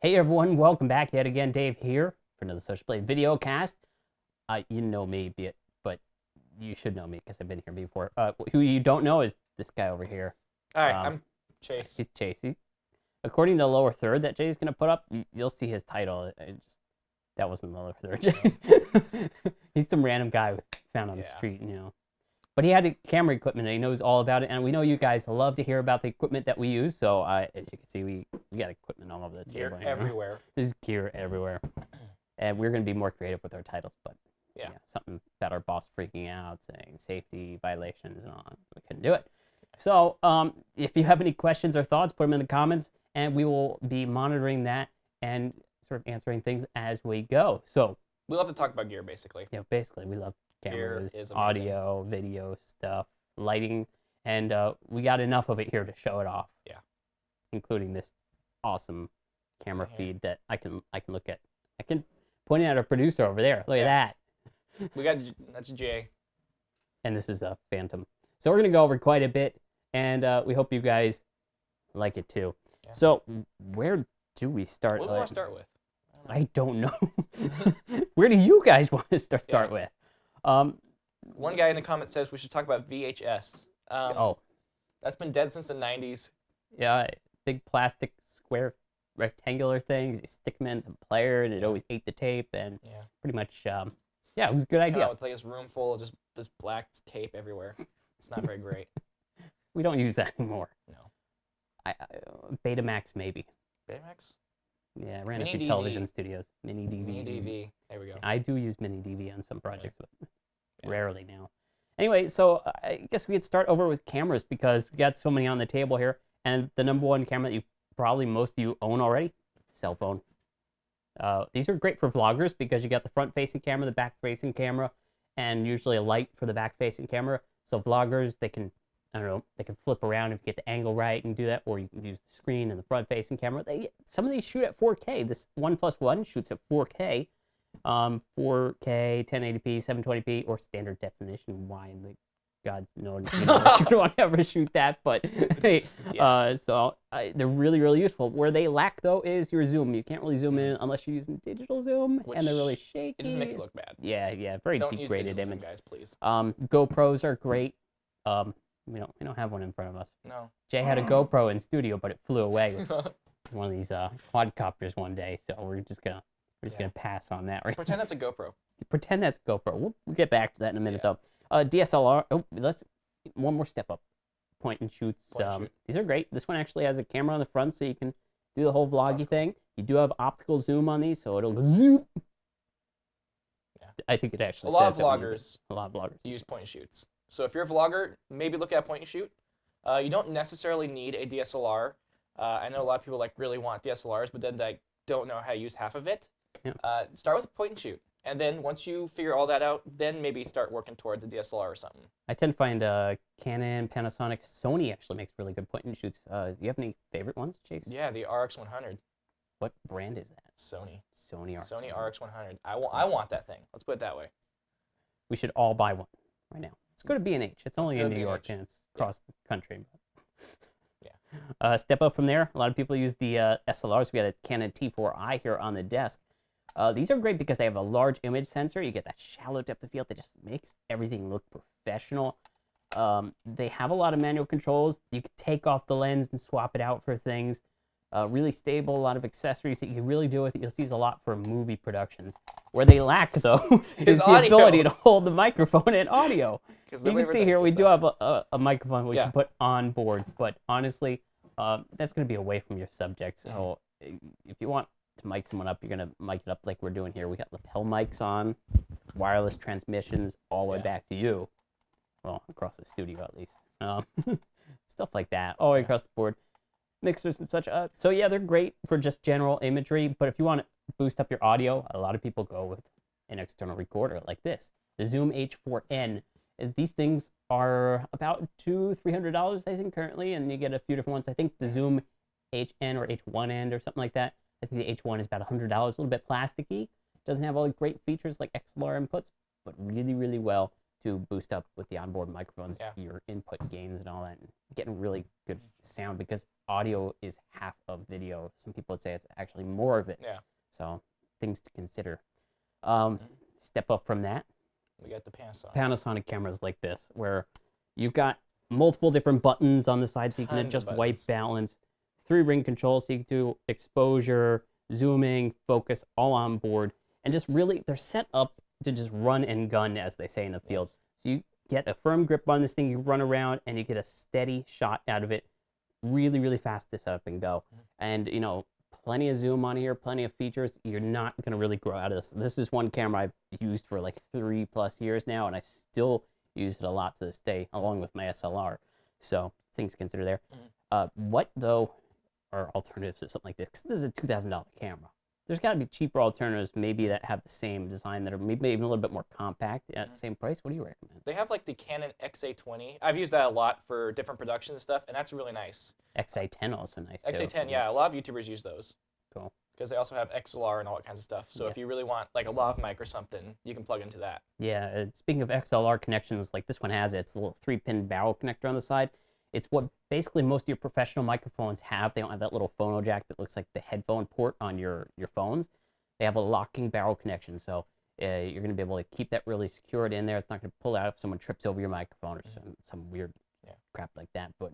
Hey everyone, welcome back yet again. Dave here for another Social Blade video cast. You know me, but you should know me because I've been here before. Who you don't know is this guy over here. All right, I'm Chase. He's Chase. According to the lower third that Jay's gonna put up, you'll see his title. That wasn't the lower third. He's some random guy we found on the street, you know. But he had camera equipment and he knows all about it. And we know you guys love to hear about the equipment that we use. So as you can see, we got equipment all over the table. Gear everywhere. There's gear everywhere. And we're going to be more creative with our titles. But yeah, something about our boss freaking out, saying safety violations and all. We couldn't do it. So if you have any questions or thoughts, put them in the comments. And we will be monitoring that and sort of answering things as we go. So we love to talk about gear, basically. Yeah, basically, we love cameras, is audio, video stuff, lighting, and we got enough of it here to show it off. Yeah, including this awesome camera feed that I can look at. I can point at our producer over there. Look at that. We got that's Jay, and this is a Phantom. So we're gonna go over quite a bit, and we hope you guys like it too. Yeah. So where do we start? What do we want to start with? I don't know. Where do you guys want to start with? One guy in the comments says we should talk about VHS. That's been dead since the 90s. Yeah, big plastic square rectangular things. You stick them in some player, and it always ate the tape. And pretty much, it was a good idea. With like this room full of just this black tape everywhere. It's not very great. We don't use that anymore. No. Betamax maybe. Betamax? Yeah, I ran a few television studios. Mini DV. Mini DV. There we go. I do use Mini DV on some projects, but rarely now. Anyway, so I guess we could start over with cameras because we got so many on the table here. And the number one camera that you probably most of you own already, cell phone. These are great for vloggers because you got the front-facing camera, the back-facing camera, and usually a light for the back-facing camera. So vloggers, they can, I don't know, they can flip around if you get the angle right and do that, or you can use the screen and the front-facing camera. Some of these shoot at 4K. This 1+1 shoots at 4K, 4K, 1080p, 720p, or standard definition. Why in the God's no, you don't ever shoot that, but hey, they're really, really useful. Where they lack though is your zoom. You can't really zoom in unless you're using digital zoom, and they're really shaky. It just makes it look bad. Yeah, very don't degraded use image. Zoom, guys, please. GoPros are great. We don't have one in front of us. No. Jay had a GoPro in studio, but it flew away with one of these quadcopters one day. So we're just gonna pass on that. Right? Pretend that's a GoPro. Pretend that's GoPro. We'll get back to that in a minute though. DSLR. Oh, let's one more step up. Point and shoots. These are great. This one actually has a camera on the front, so you can do the whole vloggy thing. You do have optical zoom on these, so it'll go zoom. Yeah. I think it actually. A lot of vloggers use point and shoots. So if you're a vlogger, maybe look at point and shoot. You don't necessarily need a DSLR. I know a lot of people really want DSLRs, but then they don't know how to use half of it. Yeah. Start with a point and shoot. And then once you figure all that out, then maybe start working towards a DSLR or something. I tend to find Canon, Panasonic, Sony actually makes really good point and shoots. Do you have any favorite ones, Chase? Yeah, the RX100. What brand is that? Sony. Sony RX. Sony RX100. I want that thing. Let's put it that way. We should all buy one right now. Let's go to B&H. It's only in New York and it's across the country. Step up from there. A lot of people use the SLRs. We got a Canon T4i here on the desk. These are great because they have a large image sensor. You get that shallow depth of field that just makes everything look professional. They have a lot of manual controls. You can take off the lens and swap it out for things. Really stable, a lot of accessories that you can really do with it. You'll see these a lot for movie productions. Where they lack, though, is the ability to hold the microphone and audio. You can see here we do have a microphone we can put on board, but honestly, that's going to be away from your subject. So if you want to mic someone up, you're going to mic it up like we're doing here. We got lapel mics on, wireless transmissions all the way back to you. Well, across the studio at least. Stuff like that, all the way across the board. Mixers and such. So yeah, they're great for just general imagery, but if you want to boost up your audio, a lot of people go with an external recorder like this, the Zoom H4n. These things are about $200-300, I think, currently, and you get a few different ones. I think the Zoom HN or H1n or something like that. I think the H1 is about $100, a little bit plasticky. Doesn't have all the great features like XLR inputs, but really, really well to boost up with the onboard microphones Yeah. your input gains and all that, and getting really good sound, because audio is half of video. Some people would say it's actually more of it. Yeah. So things to consider. Step up from that. We got the Panasonic. Panasonic cameras like this, where you've got multiple different buttons on the side, so you can Tons of adjust white buttons. balance, 3-ring control, so you can do exposure, zooming, focus, all on board, and just really, they're set up to just run and gun, as they say in the field. Yes. So you get a firm grip on this thing, you run around, and you get a steady shot out of it, really, really fast to set up and go. And, you know, plenty of zoom on here, plenty of features. You're not going to really grow out of this. This is one camera I've used for like 3+ years now, and I still use it a lot to this day, along with my SLR. So things to consider there. What, though, are alternatives to something like this? Because this is a $2,000 camera. There's got to be cheaper alternatives, maybe that have the same design, that are maybe even a little bit more compact at the same price. What do you recommend? They have like the Canon XA20. I've used that a lot for different productions and stuff, and that's really nice. XA10 also nice too. XA10, yeah, a lot of YouTubers use those. Cool. Because they also have XLR and all that kinds of stuff. So if you really want like a lav mic or something, you can plug into that. Yeah, speaking of XLR connections, like this one has it. It's a little 3-pin barrel connector on the side. It's what basically most of your professional microphones have. They don't have that little phono jack that looks like the headphone port on your phones. They have a locking barrel connection, so you're going to be able to keep that really secured in there. It's not going to pull out if someone trips over your microphone or some weird crap like that, but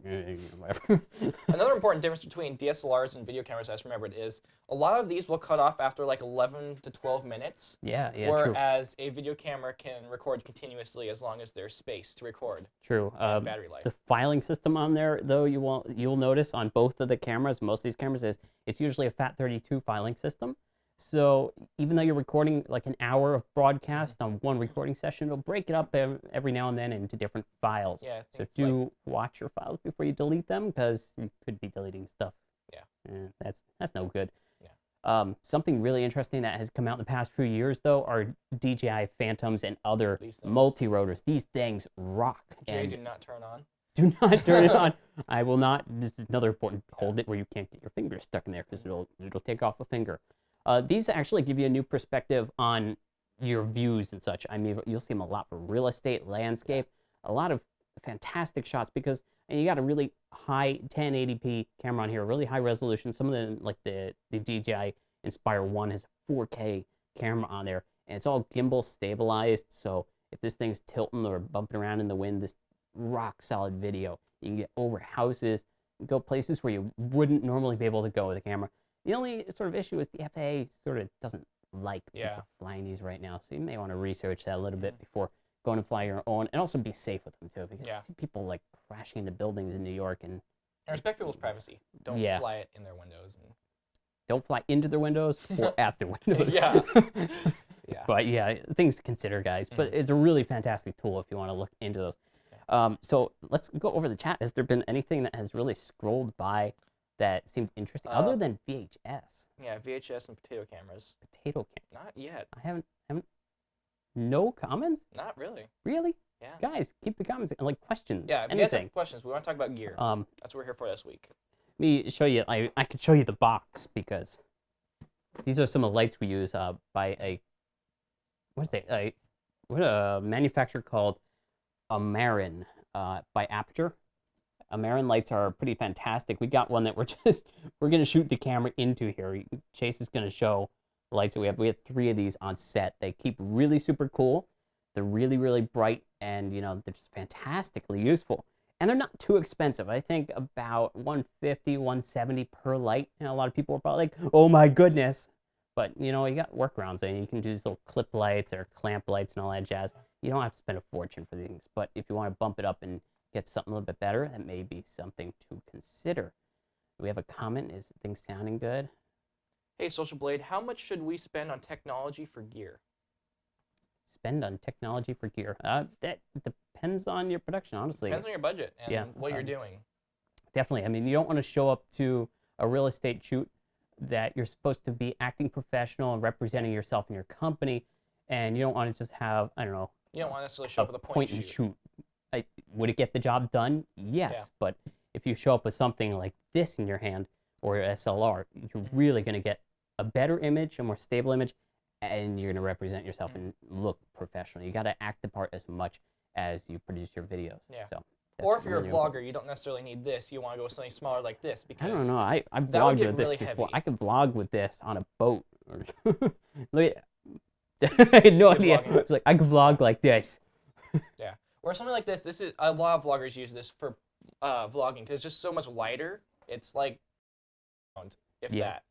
whatever. Another important difference between DSLRs and video cameras, as remembered, is a lot of these will cut off after like 11 to 12 minutes. Yeah, whereas a video camera can record continuously as long as there's space to record. True. Battery life. The filing system on there, though, you'll notice on both of the cameras, most of these cameras, is it's usually a FAT32 filing system. So even though you're recording like an hour of broadcast on one recording session, it'll break it up every now and then into different files. Yeah, so do watch your files before you delete them, because you could be deleting stuff. Yeah. That's no good. Yeah. Something really interesting that has come out in the past few years, though, are DJI Phantoms and other multi-rotors. These things rock. Jay, do not turn on. Do not turn it on. I will not. This is another important. Hold it where you can't get your finger stuck in there, because it'll take off a finger. These actually give you a new perspective on your views and such. I mean, you'll see them a lot for real estate, landscape, a lot of fantastic shots, because you got a really high 1080p camera on here, really high resolution. Some of them, like the DJI Inspire 1 has a 4K camera on there, and it's all gimbal stabilized. So if this thing's tilting or bumping around in the wind, this rock solid video. You can get over houses, go places where you wouldn't normally be able to go with a camera. The only sort of issue is the FAA sort of doesn't like people flying these right now, so you may want to research that a little bit before going to fly your own, and also be safe with them too, because you see people like crashing into buildings in New York, and respect people's privacy. Don't fly it in their windows. Don't fly into their windows or at their windows. But yeah, things to consider, guys. But it's a really fantastic tool if you want to look into those. So let's go over the chat. Has there been anything that has really scrolled by that seemed interesting, other than VHS? Yeah, VHS and potato cameras. Potato camera. Not yet. I haven't. No comments? Not really. Really? Yeah. Guys, keep the comments, like questions. Yeah, if you guys have questions, we want to talk about gear. That's what we're here for this week. Let me show you. I could show you the box, because these are some of the lights we use by a manufacturer called Amarin by Aperture. Amarin lights are pretty fantastic. We got one that we're gonna shoot the camera into here. Chase is gonna show the lights that we have. We have 3 of these on set. They keep really super cool. They're really, really bright, and they're just fantastically useful. And they're not too expensive. I think about $150, $170 per light. And a lot of people are probably like, oh my goodness. But you got workarounds, and you can do these little clip lights or clamp lights and all that jazz. You don't have to spend a fortune for these things. But if you want to bump it up and get something a little bit better, that may be something to consider. We have a comment. Is things sounding good? Hey, Social Blade, how much should we spend on technology for gear? Spend on technology for gear? That depends on your production, honestly. Depends on your budget and what you're doing. Definitely. I mean, you don't want to show up to a real estate shoot that you're supposed to be acting professional and representing yourself and your company, and you don't want to just have, I don't know. You don't want to necessarily show up with a point and shoot. Would it get the job done? Yes, but if you show up with something like this in your hand or your SLR, you're really going to get a better image, a more stable image, and you're going to represent yourself and look professional. You got to act the part as much as you produce your videos. Yeah. So or if you're really a vlogger, you don't necessarily need this. You want to go with something smaller like this because I don't know. I've that would vlogged get with this really before. heavy. I could vlog with this on a boat. Look at, I had no idea. It's like I could vlog like this. Yeah. Or something like this. This is a lot of vloggers use this for vlogging because it's just so much lighter. It's like, if that.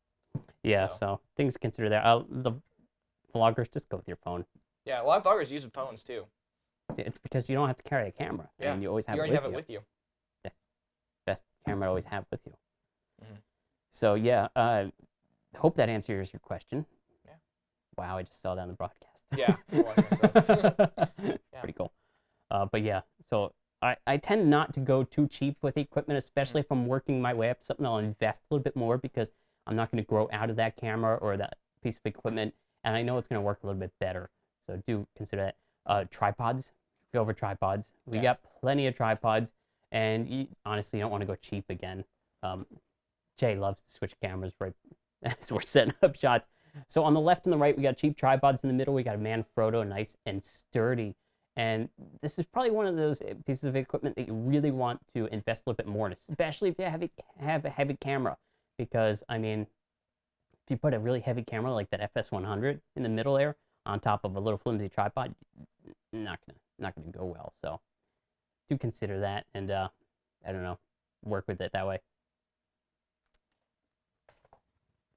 Yeah. So things to consider there. The vloggers, just go with your phone. Yeah, a lot of vloggers use phones too. It's because you don't have to carry a camera. Yeah. And you always have you it already with have you. it with you. That's the best camera to always have with you. Mm-hmm. So yeah, hope that answers your question. Yeah. Wow, I just saw that on the broadcast. Yeah, I'm watching myself. Yeah. Pretty cool. But yeah, so I tend not to go too cheap with equipment, especially if I'm working my way up something I'll invest a little bit more because I'm not going to grow out of that camera or that piece of equipment, and I know it's going to work a little bit better. So do consider that. Tripods, go over tripods. We got plenty of tripods, and you honestly don't want to go cheap again. Jay loves to switch cameras right as we're setting up shots. So on the left and the right, we got cheap tripods. In the middle, we got a Manfrotto, nice and sturdy. And this is probably one of those pieces of equipment that you really want to invest a little bit more in, especially if you have a heavy camera. Because, I mean, if you put a really heavy camera like that FS100 in the middle there on top of a little flimsy tripod, not gonna go well. So do consider that, and I don't know, work with it that way. Is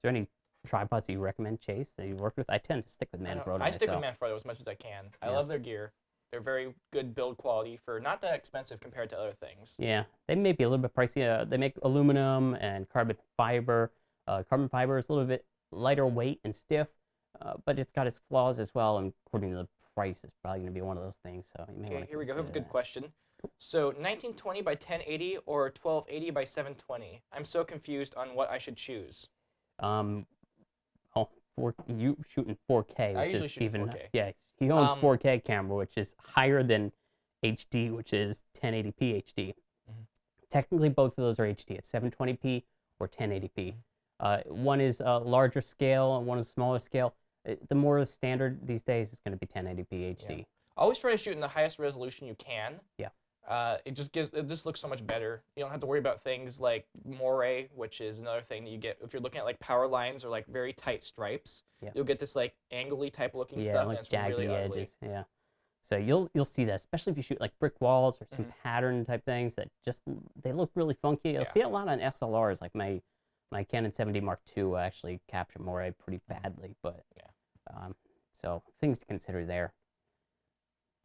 there any tripods that you recommend, Chase, that you work with? I tend to stick with Manfrotto. I stick with Manfrotto as much as I can. I love their gear. They're very good build quality for not that expensive compared to other things. Yeah, they may be a little bit pricey. They make aluminum and carbon fiber. Carbon fiber is a little bit lighter weight and stiff, but it's got its flaws as well. And according to the price, it's probably going to be one of those things. So you may want to here we go. I have a good that. question. So 1920 by 1080 or 1280 by 720? I'm so confused on what I should choose. You shooting 4K, I which usually is shoot even 4K. Yeah. He owns 4K camera, which is higher than HD, which is 1080p HD. Mm-hmm. Technically, both of those are HD. It's 720p or 1080p. One is a larger scale and one is a smaller scale. The more standard these days is going to be 1080p HD. Yeah. Always try to shoot in the highest resolution you can. Yeah. It just looks so much better. You don't have to worry about things like moire, which is another thing that you get if you're looking at like power lines or like very tight stripes. Yeah. You'll get this like angly type looking stuff, like and it's jaggy really ugly. edges. Yeah. So you'll see that, especially if you shoot like brick walls or some pattern type things that just they look really funky. You'll see a lot on SLRs, like my Canon 7D Mark II actually capture moire pretty badly, but so things to consider there.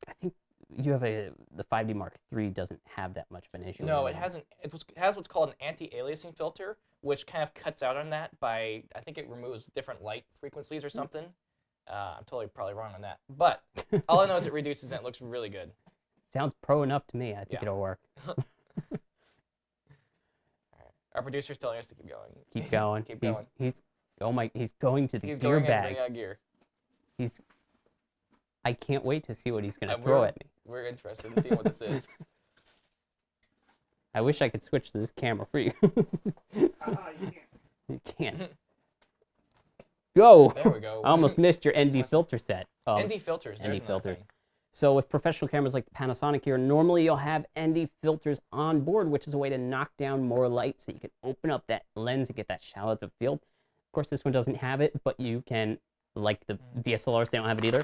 I think you have the 5D Mark III doesn't have that much of an issue. No, it hasn't. It has what's called an anti-aliasing filter, which kind of cuts out on that by, I think it removes different light frequencies or something. I'm probably wrong on that. But all I know is it reduces it and it looks really good. Sounds pro enough to me. I think it'll work. All right. Our producer's telling us to keep going. Keep going. Keep going. He's going to the He's gear going bag. and bringing out gear. I can't wait to see what he's going to throw at me. We're interested in seeing what this is. I wish I could switch to this camera for you. You can't. You can't. Go! There we go. I almost missed your ND filter set. ND filters. There's ND filters. thing. So with professional cameras like the Panasonic here, normally you'll have ND filters on board, which is a way to knock down more light so you can open up that lens and get that shallow depth of field. Of course, this one doesn't have it, but you can, like the DSLRs, they don't have it either.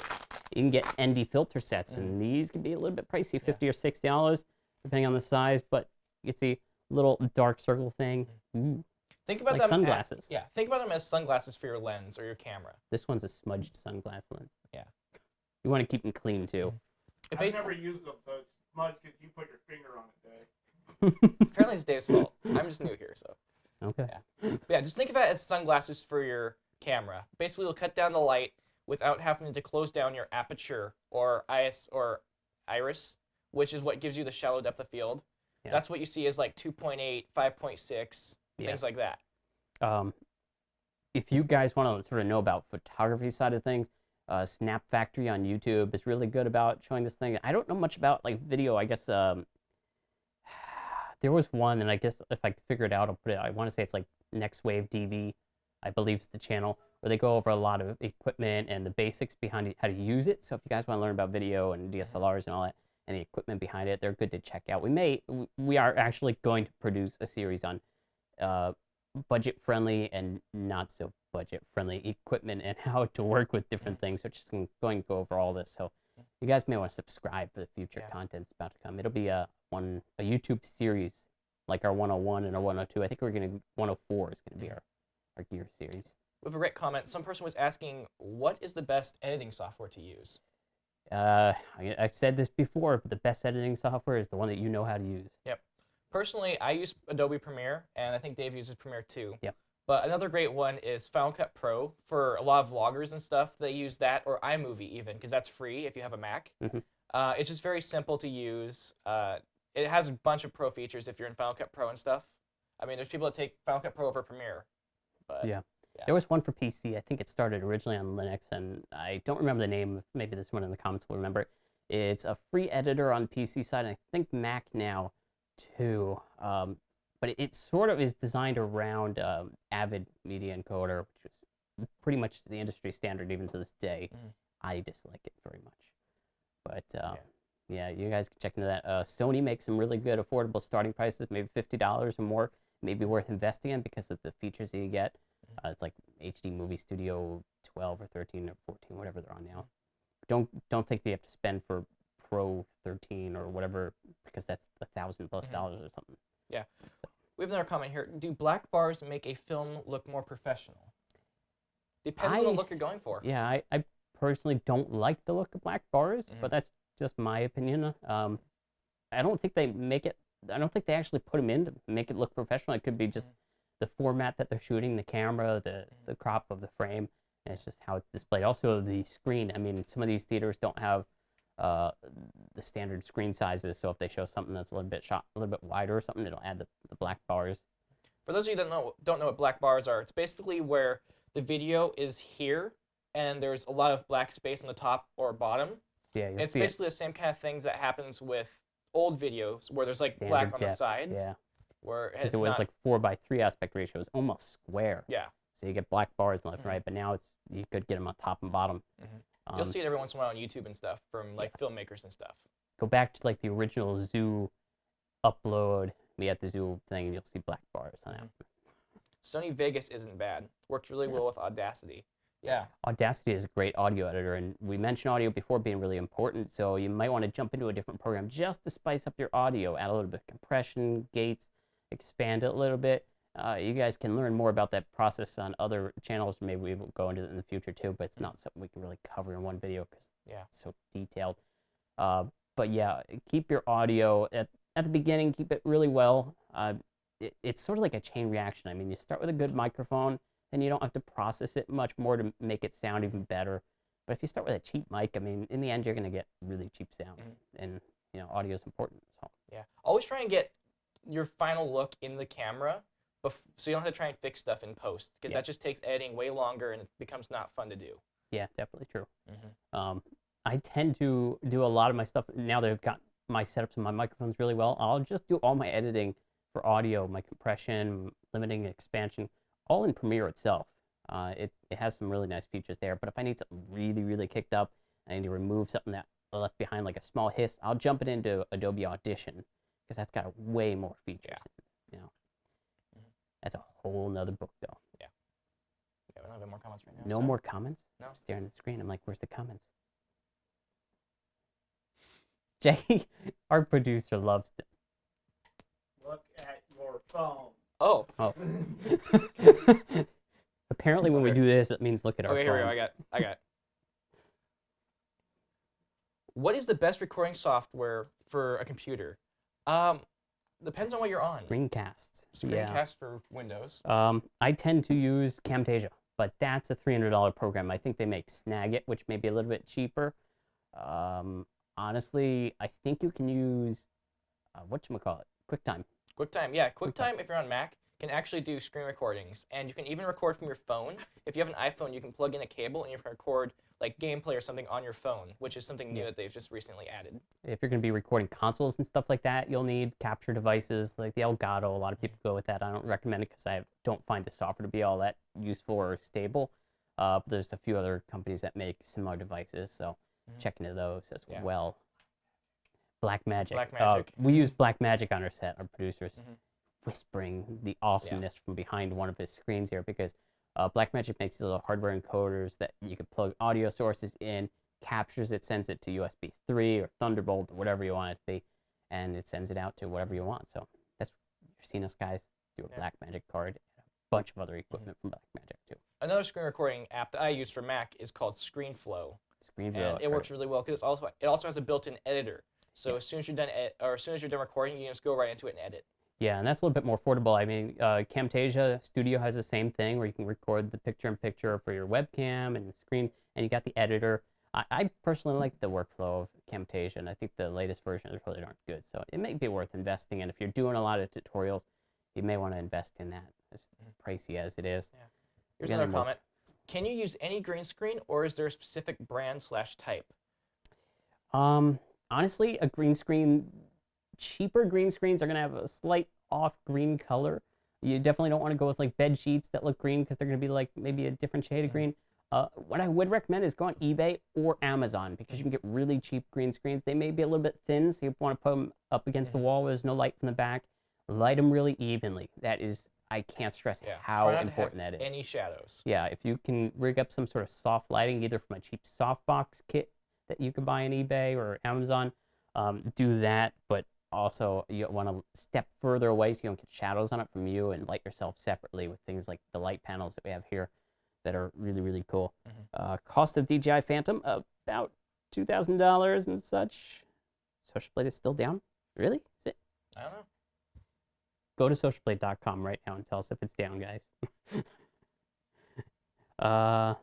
You can get ND filter sets, and these can be a little bit pricey, $50 or $60, depending on the size, but you can see a little dark circle thing. Ooh. Think about Like them sunglasses. Think about them as sunglasses for your lens or your camera. This one's a smudged sunglass lens. Yeah. You want to keep them clean, too. I've never used them, so it's smudged because you put your finger on it, Dave. Apparently it's Dave's fault. I'm just new here, so. Okay. Yeah. But yeah, just think of it as sunglasses for your camera. Basically, it'll cut down the light without having to close down your aperture or iris, which is what gives you the shallow depth of field. Yeah. That's what you see as like 2.8, 5.6, things like that. If you guys want to sort of know about photography side of things, Snap Factory on YouTube is really good about showing this thing. I don't know much about like video. I guess there was one, and I guess if I figure it out, I'll put it. I want to say it's like Next Wave DV, I believe is the channel, where they go over a lot of equipment and the basics behind how to use it. So if you guys want to learn about video and DSLRs and all that, and the equipment behind it. They're good to check out. We are actually going to produce a series on budget-friendly and not so budget-friendly equipment and how to work with different things. So just going to go over all this. So you guys may want to subscribe for the future content that's about to come. It'll be a YouTube series like our 101 and our 102. I think we're going to 104 is going to be our gear series. We have a great comment. Some person was asking, what is the best editing software to use? I've said this before, but the best editing software is the one that you know how to use. Yep. Personally, I use Adobe Premiere, and I think Dave uses Premiere too. Yep. But another great one is Final Cut Pro. For a lot of vloggers and stuff, they use that, or iMovie even, because that's free if you have a Mac. It's just very simple to use. It has a bunch of pro features if you're in Final Cut Pro and stuff. I mean, there's people that take Final Cut Pro over Premiere. But yeah. There was one for PC. I think it started originally on Linux, and I don't remember the name. Maybe this one in the comments will remember it. It's a free editor on PC side, and I think Mac now too. But it sort of is designed around Avid Media Encoder, which is pretty much the industry standard even to this day. I dislike it very much. But yeah, you guys can check into that. Sony makes some really good affordable starting prices, maybe $50 or more. Maybe worth investing in because of the features that you get. It's like HD Movie Studio 12 or 13 or 14, whatever they're on now. Don't think that you have to spend for Pro 13 or whatever, because that's $1,000+ or something. Yeah. So. We have another comment here. Do black bars make a film look more professional? Depends on the look you're going for. Yeah, I personally don't like the look of black bars, but that's just my opinion. I don't think they make it. I don't think they actually put them in to make it look professional. It could be just the format that they're shooting, the camera, the crop of the frame, and it's just how it's displayed. Also, the screen. I mean, some of these theaters don't have the standard screen sizes, so if they show something that's a little bit wider or something, it'll add the black bars. For those of you that don't know what black bars are, it's basically where the video is here, and there's a lot of black space on the top or bottom. Yeah, it's basically the same kind of things that happens with old videos where there's like black on the sides. Yeah. Where it was like 4:3 aspect ratio. It was almost square. Yeah. So you get black bars left and right, but now you could get them on top and bottom. You'll see it every once in a while on YouTube and stuff from like filmmakers and stuff. Go back to like the original Zoo upload. We had the Zoo thing, and you'll see black bars on it. Sony Vegas isn't bad. Works really well with Audacity. Yeah. Audacity is a great audio editor, and we mentioned audio before being really important, so you might want to jump into a different program just to spice up your audio, add a little bit of compression, gates, expand it a little bit. You guys can learn more about that process on other channels. Maybe we will go into it in the future too, but it's not something we can really cover in one video because it's so detailed. But yeah, keep your audio at the beginning, keep it really well. It's sort of like a chain reaction. I mean, you start with a good microphone, then you don't have to process it much more to make it sound even better. But if you start with a cheap mic, I mean, in the end, you're going to get really cheap sound. And, you know, audio is important. So. Yeah. Always try and get your final look in the camera so you don't have to try and fix stuff in post, because that just takes editing way longer and it becomes not fun to do. Yeah, definitely true. I tend to do a lot of my stuff, now that I've got my setups and my microphones really well, I'll just do all my editing for audio, my compression, limiting, expansion, all in Premiere itself. It has some really nice features there, but if I need something really, really kicked up, I need to remove something that I left behind, like a small hiss, I'll jump it into Adobe Audition, because that's got way more features. You know, that's a whole nother book, though. Yeah. We don't have any more comments right now. No more comments? No. I'm staring at the screen. I'm like, where's the comments? Jay, our producer, loves them. Look at your phone. Oh. Apparently, when we do this, it means look at our phone. Okay, here we go. I got it. What is the best recording software for a computer? Depends on what you're on. Screencast. Screencast for Windows. I tend to use Camtasia, but that's a $300 program. I think they make Snagit, which may be a little bit cheaper. Honestly, I think you can use, whatchamacallit, QuickTime. QuickTime, yeah. QuickTime, if you're on Mac, can actually do screen recordings. And you can even record from your phone. If you have an iPhone, you can plug in a cable and you can record like gameplay or something on your phone, which is something new that they've just recently added. If you're going to be recording consoles and stuff like that, you'll need capture devices like the Elgato. A lot of people go with that. I don't recommend it because I don't find the software to be all that useful or stable. But there's a few other companies that make similar devices, so check into those as well. Blackmagic. Blackmagic. We use Blackmagic on our set, our producers, Mm-hmm. whispering the awesomeness from behind one of his screens here, because Blackmagic makes these little hardware encoders that you can plug audio sources in, captures it, sends it to USB 3 or Thunderbolt or whatever you want it to be, and it sends it out to whatever you want. So that's, you've seen us guys do a Blackmagic card and a bunch of other equipment from Blackmagic too. Another screen recording app that I use for Mac is called ScreenFlow. ScreenFlow. And it works really well because it also has a built-in editor. So Yes. as soon as you're done recording, you can just go right into it and edit. Yeah, and that's a little bit more affordable. I mean, Camtasia Studio has the same thing where you can record the picture-in-picture for your webcam and screen, and you got the editor. I personally like the workflow of Camtasia, and I think the latest versions really aren't good. So it may be worth investing in. If you're doing a lot of tutorials, you may want to invest in that, as pricey as it is. Yeah. Here's another comment. Can you use any green screen, or is there a specific brand/type? Honestly, a green screen, cheaper green screens are going to have a slight off green color. You definitely don't want to go with like bed sheets that look green, because they're going to be like maybe a different shade of green. What I would recommend is go on eBay or Amazon, because you can get really cheap green screens. They may be a little bit thin, so you want to put them up against the wall where there's no light from the back. Light them really evenly. That is, I can't stress how important that is. Any shadows. Yeah, if you can rig up some sort of soft lighting, either from a cheap softbox kit that you can buy on eBay or Amazon, do that. But also, you want to step further away so you don't get shadows on it from you, and light yourself separately with things like the light panels that we have here that are really, really cool. Cost of DJI Phantom, about $2,000 and such. Socialblade is still down? Really? Is it? I don't know. Go to socialblade.com right now and tell us if it's down, guys. The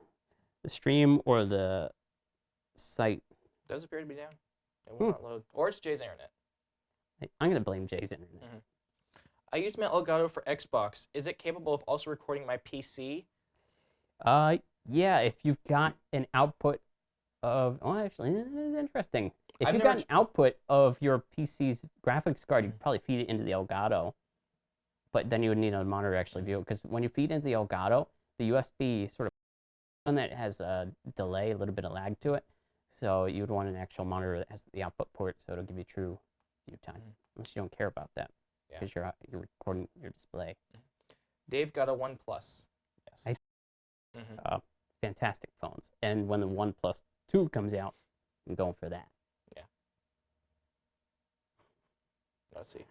stream or the site? Does appear to be down. It will not load. Or it's Jay's internet. I'm going to blame Jay's internet. I use my Elgato for Xbox. Is it capable of also recording my PC? Yeah, if you've got an output of... Oh, actually, this is interesting. If you've got an output of your PC's graphics card, you could probably feed it into the Elgato. But then you would need a monitor to actually view it, because when you feed into the Elgato, the USB sort of one that has a delay, a little bit of lag to it. So you would want an actual monitor that has the output port, so it'll give you true view time, unless you don't care about that, because you're recording your display. Dave got a OnePlus. Yes. Fantastic phones. And when the OnePlus 2 comes out, I'm going for that. Yeah. Let's see.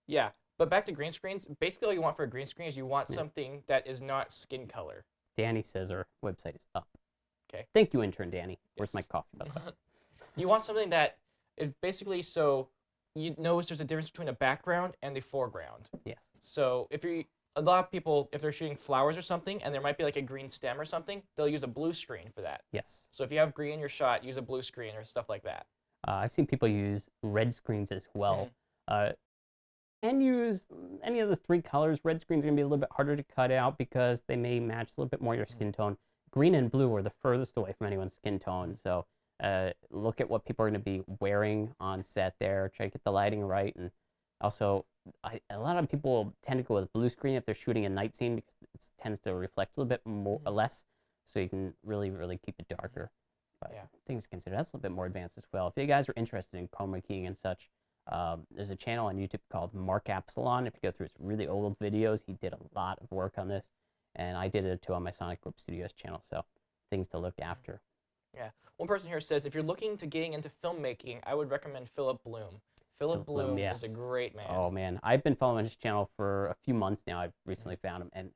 Yeah. But back to green screens, basically all you want for a green screen is you want something that is not skin color. Danny says our website is up. Okay. Thank you, intern Danny. Where's my coffee? You want something that is basically so you notice there's a difference between a background and the foreground. Yes. So a lot of people, if they're shooting flowers or something and there might be like a green stem or something, they'll use a blue screen for that. Yes. So if you have green in your shot, use a blue screen or stuff like that. I've seen people use red screens as well. And use any of the three colors. Red screen's going to be a little bit harder to cut out because they may match a little bit more your skin tone. Green and blue are the furthest away from anyone's skin tone. So look at what people are going to be wearing on set there. Try to get the lighting right. And also, a lot of people tend to go with blue screen if they're shooting a night scene, because it tends to reflect a little bit more or less. So you can really, really keep it darker. But things to consider. That's a little bit more advanced as well. If you guys are interested in chroma keying and such, there's a channel on YouTube called Mark Absalon. If you go through his really old videos, he did a lot of work on this, and I did it too on my Sonic Group Studios channel. So things to look after. Yeah. One person here says, if you're looking to getting into filmmaking, I would recommend Philip Bloom. Philip Bloom is a great man. Oh man, I've been following his channel for a few months now. I've recently found him, and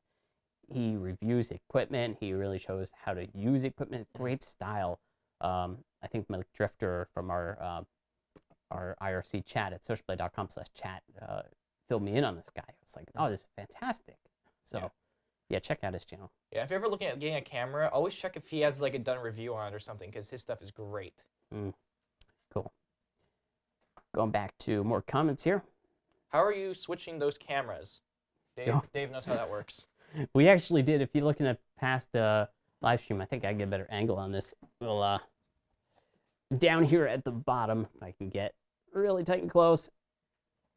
he reviews equipment. He really shows how to use equipment. Great style. I think Malik Drifter from our IRC chat at socialblade.com/chat filled me in on this guy. I was like, oh, this is fantastic. So, yeah, check out his channel. Yeah, if you're ever looking at getting a camera, always check if he has like a done review on it or something, because his stuff is great. Cool. Going back to more comments here. How are you switching those cameras? Dave knows how that works. We actually did. If you look in a past live stream, I think I get a better angle on this. We'll down here at the bottom, if I can get really tight and close,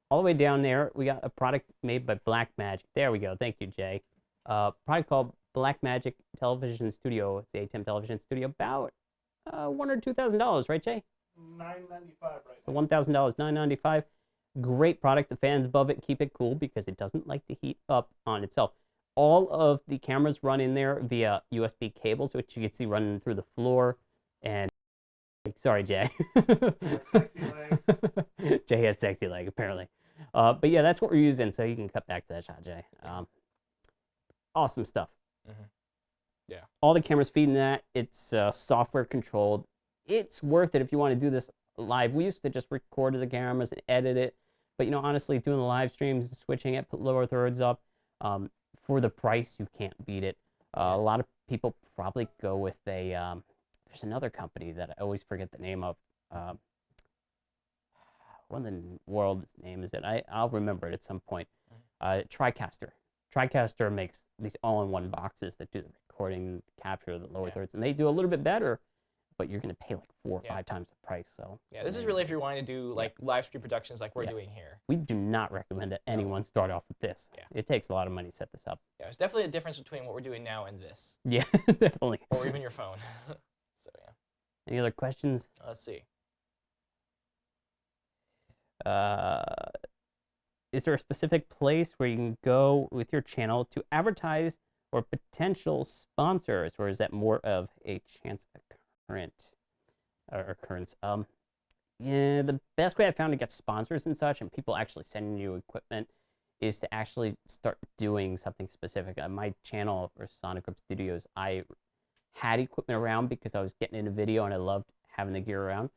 all the way down there, we got a product made by Blackmagic. There we go. Thank you, Jay. Product called Blackmagic Television Studio. It's the A10 Television Studio. About $1,000 or $2,000, right, Jay? $9.95 right So now. $1,000, $995. Great product. The fans above it keep it cool because it doesn't like to heat up on itself. All of the cameras run in there via USB cables, which you can see running through the floor. And sorry, Jay. Sexy legs. Jay has sexy leg, apparently. But yeah, that's what we're using. So you can cut back to that shot, Jay. Awesome stuff. Yeah. All the cameras feeding that. It's software controlled. It's worth it if you want to do this live. We used to just record the cameras and edit it. But, you know, honestly, doing the live streams and switching it, put lower thirds up, for the price, you can't beat it. A lot of people probably go with a, there's another company that I always forget the name of. What in the world's name is it? I'll remember it at some point. TriCaster. TriCaster makes these all-in-one boxes that do the recording, capture the lower thirds, and they do a little bit better, but you're going to pay like 4 or 5 times the price. So yeah, this is really if you're wanting to do like live stream productions like we're doing here. we do not recommend that anyone start off with this. Yeah. It takes a lot of money to set this up. Yeah, there's definitely a difference between what we're doing now and this. Yeah, definitely. Or even your phone. So yeah. Any other questions? Let's see. Is there a specific place where you can go with your channel to advertise or potential sponsors, or is that more of a chance occurrence? Yeah, the best way I found to get sponsors and such, and people actually sending you equipment, is to actually start doing something specific. On my channel for Sonic Grip Studios, I had equipment around because I was getting into video and I loved having the gear around.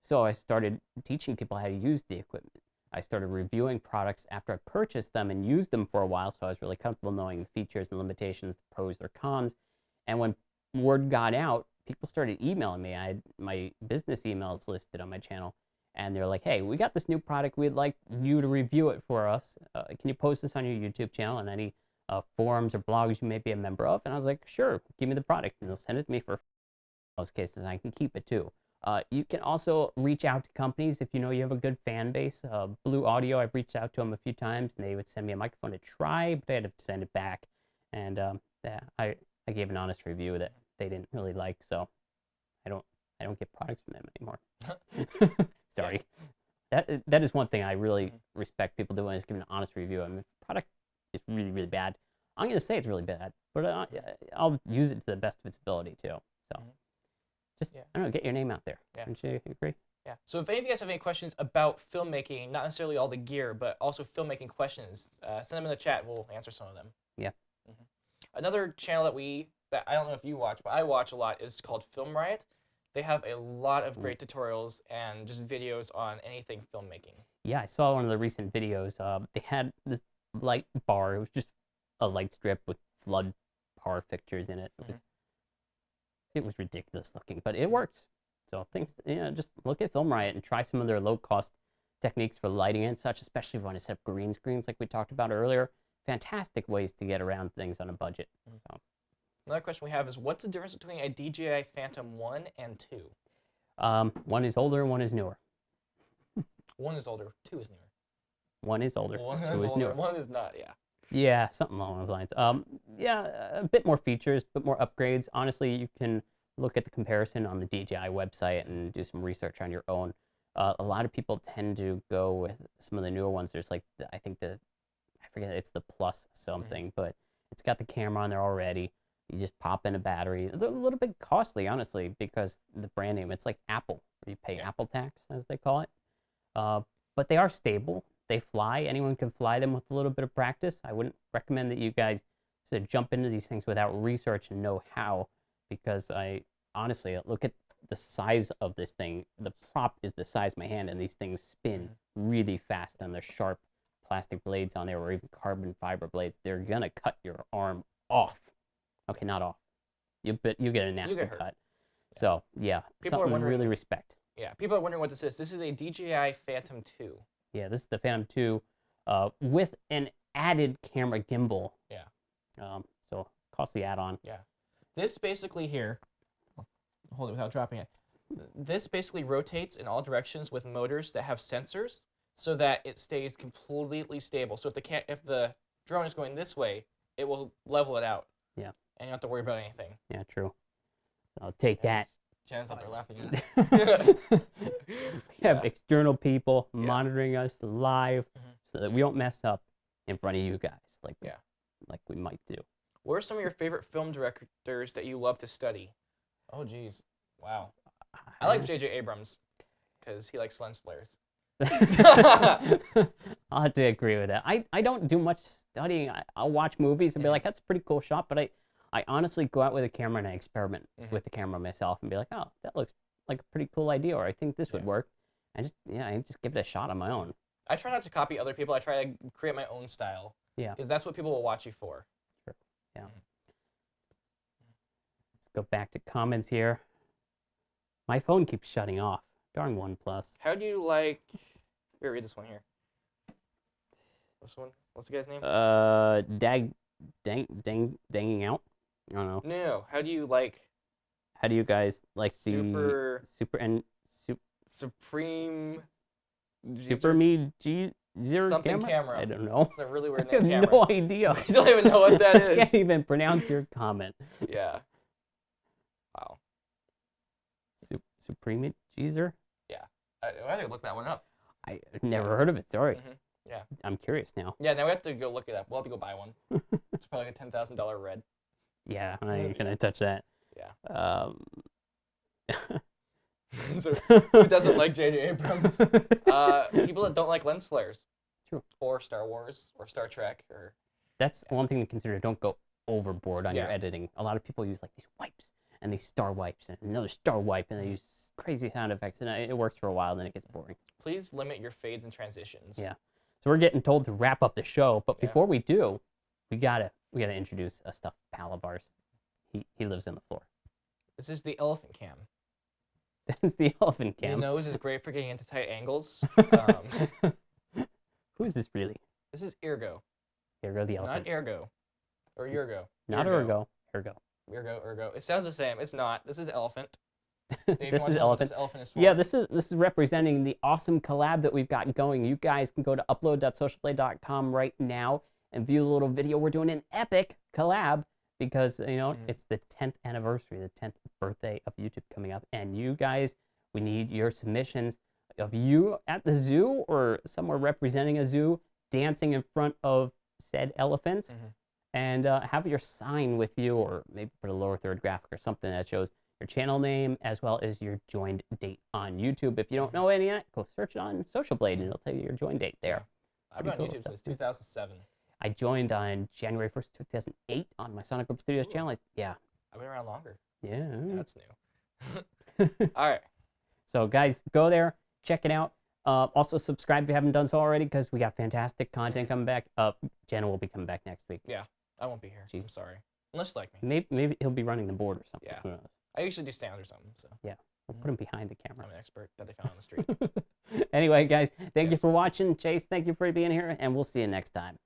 So I started teaching people how to use the equipment. I started reviewing products after I purchased them and used them for a while, so I was really comfortable knowing the features and limitations, the pros or cons. And when word got out, people started emailing me. I had my business emails listed on my channel, and they're like, hey, we got this new product. We'd like you to review it for us. Can you post this on your YouTube channel and any forums or blogs you may be a member of? And I was like, sure, give me the product, and they'll send it to me for most cases, and I can keep it too. You can also reach out to companies if you know you have a good fan base. Blue Audio, I've reached out to them a few times, and they would send me a microphone to try, but I had to send it back. And I gave an honest review that they didn't really like, so I don't get products from them anymore. Sorry. That is one thing I really respect people doing, is giving an honest review. I mean, if the product is really, really bad, I'm going to say it's really bad, but I'll use it to the best of its ability too. So. Just, I don't know, get your name out there. Yeah. Don't you agree? Yeah. So if any of you guys have any questions about filmmaking, not necessarily all the gear, but also filmmaking questions, send them in the chat. We'll answer some of them. Yeah. Another channel that I don't know if you watch, but I watch a lot, is called Film Riot. They have a lot of great tutorials and just videos on anything filmmaking. Yeah, I saw one of the recent videos. They had this light bar. It was just a light strip with flood par fixtures in it. It was ridiculous looking, but it works. So just look at Film Riot and try some of their low-cost techniques for lighting and such, especially if you want to set up green screens like we talked about earlier. Fantastic ways to get around things on a budget. So. Another question we have is, what's the difference between a DJI Phantom 1 and 2? One is older, one is newer. 1 is older, 2 is newer. 1 is older, 1 2 is newer. 1 is not, yeah. Yeah, something along those lines. Yeah, a bit more features, but more upgrades. Honestly, you can look at the comparison on the DJI website and do some research on your own. A lot of people tend to go with some of the newer ones. There's like, I forget, it's the Plus something, but it's got the camera on there already. You just pop in a battery. They're a little bit costly, honestly, because the brand name, it's like Apple. You pay Apple tax, as they call it. But they are stable. They fly. Anyone can fly them with a little bit of practice. I wouldn't recommend that you guys sort of jump into these things without research and know how, because I honestly look at the size of this thing. The prop is the size of my hand, and these things spin really fast, and they're sharp plastic blades on there, or even carbon fiber blades. They're gonna cut your arm off. Okay, not off. You get a nasty cut. Yeah. So yeah, people something to really respect. Yeah, people are wondering what this is. This is a DJI Phantom 2. Yeah, this is the Phantom 2 with an added camera gimbal. Yeah. So costly add-on. Yeah. This basically here, hold it without dropping it. This basically rotates in all directions with motors that have sensors, so that it stays completely stable. So if the drone is going this way, it will level it out. Yeah. And you don't have to worry about anything. Yeah, true. So take that, Jan's out there laughing at us. We have external people monitoring us live so that we don't mess up in front of you guys like we might do. What are some of your favorite film directors that you love to study? Oh, geez. Wow. I like J.J. Abrams because he likes lens flares. I'll have to agree with that. I don't do much studying. I'll watch movies and be like, that's a pretty cool shot, but I honestly go out with a camera and I experiment with the camera myself and be like, oh, that looks like a pretty cool idea, or I think this would work. I just give it a shot on my own. I try not to copy other people. I try to create my own style. Yeah. Because that's what people will watch you for. Sure. Yeah. Let's go back to comments here. My phone keeps shutting off. Darn OnePlus. How do you like... Here, read this one here. This one? What's the guy's name? Danging out? I don't know. No. How do you like... How do you guys like Super Me G0 camera? I don't know. It's a really weird I have name. no idea. I don't even know what that I is. can't even pronounce your comment. Yeah. Wow. Supreme Geezer? Yeah. I had to look that one up. I never heard of it. Sorry. Yeah. I'm curious now. Yeah, now we have to go look it up. We'll have to go buy one. It's probably like a $10,000 red. Yeah, I ain't gonna touch that. Yeah. So who doesn't like J.J. Abrams? People that don't like lens flares. True. Or Star Wars or Star Trek or. That's one thing to consider. Don't go overboard on your editing. A lot of people use like these wipes and these star wipes and another star wipe, and they use crazy sound effects, and it works for a while, then it gets boring. Please limit your fades and transitions. Yeah. So we're getting told to wrap up the show, but before we do, we gotta introduce a stuffed pal of ours. He lives in the floor. This is the elephant cam. That is the elephant cam. The nose is great for getting into tight angles. Who is this really? This is Ergo. Ergo the elephant. Not Ergo. Or Ergo. Not Ergo. Ergo. Ergo. It sounds the same. It's not. This is elephant. This is elephant. This elephant is for? Yeah, this is representing the awesome collab that we've got going. You guys can go to upload.socialblade.com right now and view the little video. We're doing an epic collab because, it's the 10th anniversary, the 10th birthday of YouTube coming up. And you guys, we need your submissions of you at the zoo or somewhere representing a zoo dancing in front of said elephants. And have your sign with you, or maybe put a lower third graphic or something that shows your channel name as well as your joined date on YouTube. If you don't know any of that, go search it on Social Blade and it'll tell you your joined date there. I've been on YouTube since 2007. I joined on January 1st, 2008 on my Sonic Group Studios channel. I've been around longer. Yeah. That's new. All right. So guys, go there, check it out. Also subscribe if you haven't done so already, because we got fantastic content coming back. Jenna will be coming back next week. Yeah, I won't be here. Jeez. I'm sorry. Unless you like me. Maybe he'll be running the board or something. Yeah. Who knows? I usually do sound or something. So. Yeah. We'll put him behind the camera. I'm an expert that they found on the street. Anyway, guys, thank you for watching. Chase, thank you for being here, and we'll see you next time.